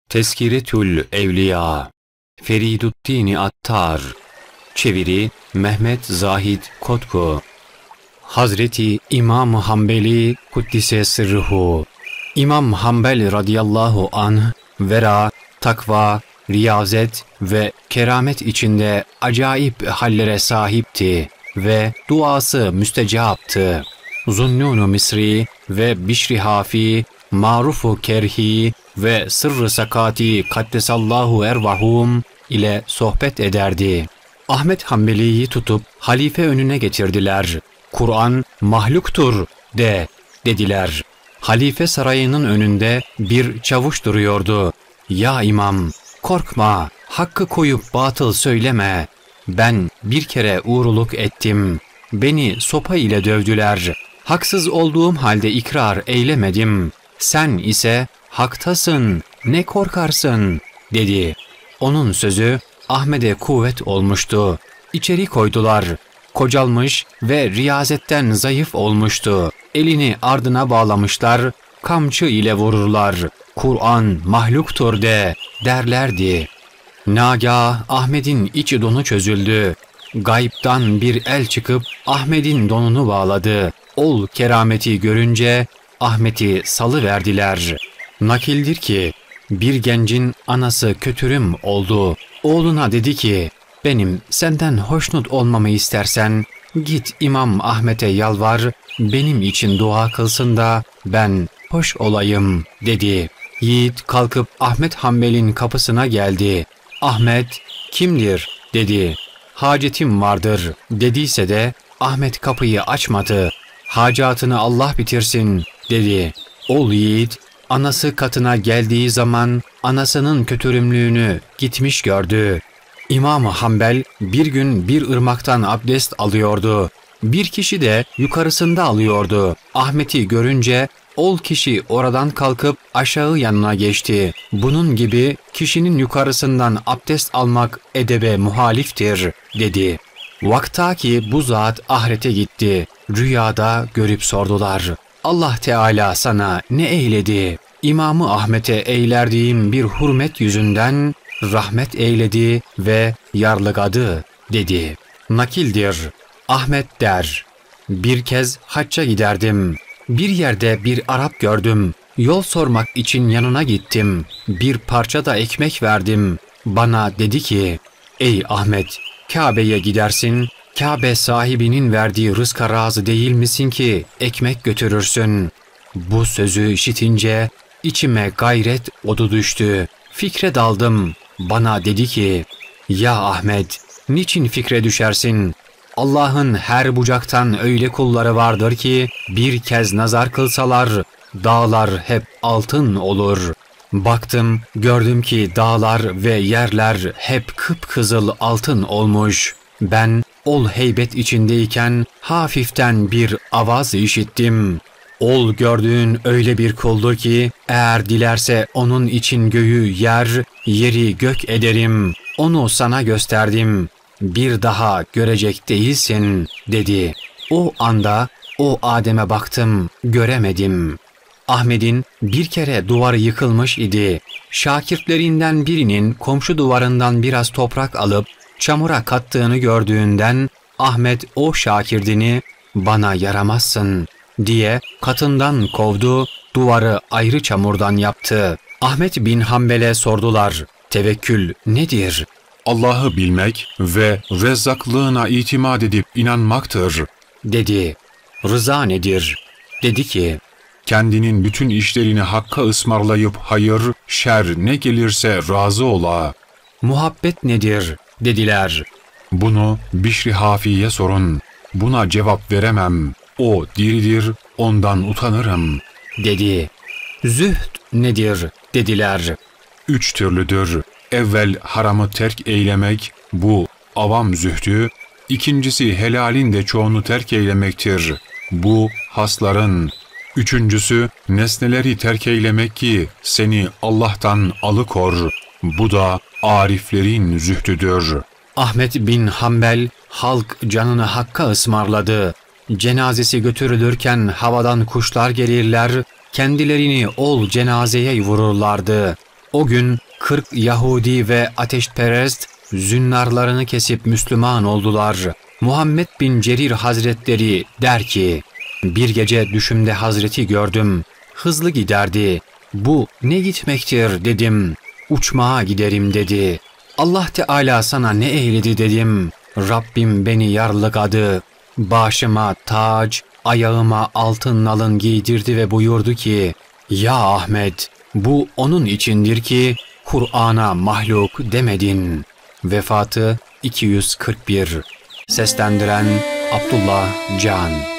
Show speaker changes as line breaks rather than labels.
Tezkiretül Evliya Feriduddin Attar. Çeviri Mehmet Zahid Kotku. Hazreti İmam Hanbeli Kuddise Sırruhu. İmam Hanbel radıyallahu anh vera, takva, riyazet ve keramet içinde acayip hallere sahipti ve duası müstecaptı. Zunnun-u Misri ve Bişri Hafi, Maruf-u Kerhi ve Sırrı Sakati Kaddesallahu Ervahum ile sohbet ederdi. Ahmet Hanbeli'yi tutup halife önüne getirdiler. Kur'an mahluktur dediler. Halife sarayının önünde bir çavuş duruyordu. Ya imam, korkma, hakkı koyup batıl söyleme. Ben bir kere uğruluk ettim. Beni sopa ile dövdüler. Haksız olduğum halde ikrar eylemedim. Sen ise haktasın, ne korkarsın dedi. Onun sözü Ahmet'e kuvvet olmuştu. İçeri koydular. Kocalmış ve riyazetten zayıf olmuştu. Elini ardına bağlamışlar, kamçı ile vururlar. Kur'an mahluktur derlerdi. Nagah Ahmet'in içi donu çözüldü. Gayb'dan bir el çıkıp Ahmet'in donunu bağladı. Ol kerameti görünce Ahmet'i salıverdiler. Nakildir ki bir gencin anası kötürüm oldu. Oğluna dedi ki, benim senden hoşnut olmamı istersen git İmam Ahmet'e yalvar, benim için dua kılsın da ben hoş olayım dedi. Yiğit kalkıp Ahmet Hanbel'in kapısına geldi. Ahmet kimdir dedi. Hacetim vardır dediyse de Ahmet kapıyı açmadı. Hacatını Allah bitirsin dedi. Ol yiğit anası katına geldiği zaman anasının kötürümlüğünü gitmiş gördü. İmam-ı Hanbel bir gün bir ırmaktan abdest alıyordu. Bir kişi de yukarısında alıyordu. Ahmet'i görünce ol kişi oradan kalkıp aşağı yanına geçti. Bunun gibi kişinin yukarısından abdest almak edebe muhaliftir dedi. Vaktaki bu zat ahirete gitti. Rüyada görüp sordular. Allah Teala sana ne eyledi? İmam-ı Ahmet'e eylerdiğim bir hürmet yüzünden rahmet eyledi ve yarlıgadı dedi. Nakildir. Ahmet der. Bir kez hacca giderdim. Bir yerde bir Arap gördüm. Yol sormak için yanına gittim. Bir parça da ekmek verdim. Bana dedi ki, ey Ahmet, Kabe'ye gidersin. Kabe sahibinin verdiği rızka razı değil misin ki ekmek götürürsün? Bu sözü işitince içime gayret odu düştü. Fikre daldım. Bana dedi ki, ya Ahmet, niçin fikre düşersin? Allah'ın her bucaktan öyle kulları vardır ki bir kez nazar kılsalar dağlar hep altın olur. Baktım, gördüm ki dağlar ve yerler hep kıpkızıl altın olmuş. Ben ol heybet içindeyken hafiften bir avaz işittim. Ol gördüğün öyle bir kuldur ki eğer dilerse onun için göğü yer, yeri gök ederim. Onu sana gösterdim. Bir daha görecek değilsin dedi. O anda o Adem'e baktım, göremedim. Ahmet'in bir kere duvarı yıkılmış idi. Şakirtlerinden birinin komşu duvarından biraz toprak alıp çamura kattığını gördüğünden Ahmet o şakirdini bana yaramazsın diye katından kovdu, duvarı ayrı çamurdan yaptı. Ahmet bin Hanbel'e sordular, tevekkül nedir?
Allah'ı bilmek ve rezzaklığına itimat edip inanmaktır
dedi. Rıza nedir? Dedi ki,
kendinin bütün işlerini Hakk'a ısmarlayıp hayır, şer ne gelirse razı ola.
Muhabbet nedir? Dediler.
Bunu Bişri Hafi'ye sorun. Buna cevap veremem. O diridir, ondan utanırım
dedi. Zühd nedir? Dediler.
3 türlüdür. Evvel haramı terk eylemek, bu avam zühdü. İkincisi helalin de çoğunu terk eylemektir. Bu hasların. Üçüncüsü nesneleri terk eylemek ki seni Allah'tan alıkor. Bu da ariflerin zühdüdür.
Ahmet bin Hanbel halk canını Hakk'a ısmarladı. Cenazesi götürülürken havadan kuşlar gelirler, kendilerini ol cenazeye vururlardı. O gün 40 Yahudi ve ateşperest zünnarlarını kesip Müslüman oldular. Muhammed bin Cerir Hazretleri der ki, bir gece düşümde Hazreti gördüm. Hızlı giderdi. Bu ne gitmektir dedim. Uçmaya giderim dedi. Allah Teala sana ne eyledi dedim. Rabbim beni yarlıgadı. Başıma tac, ayağıma altın nalın giydirdi ve buyurdu ki, ya Ahmet, bu onun içindir ki Kur'an'a mahluk demedin. Vefatı 241. Seslendiren Abdullah Can.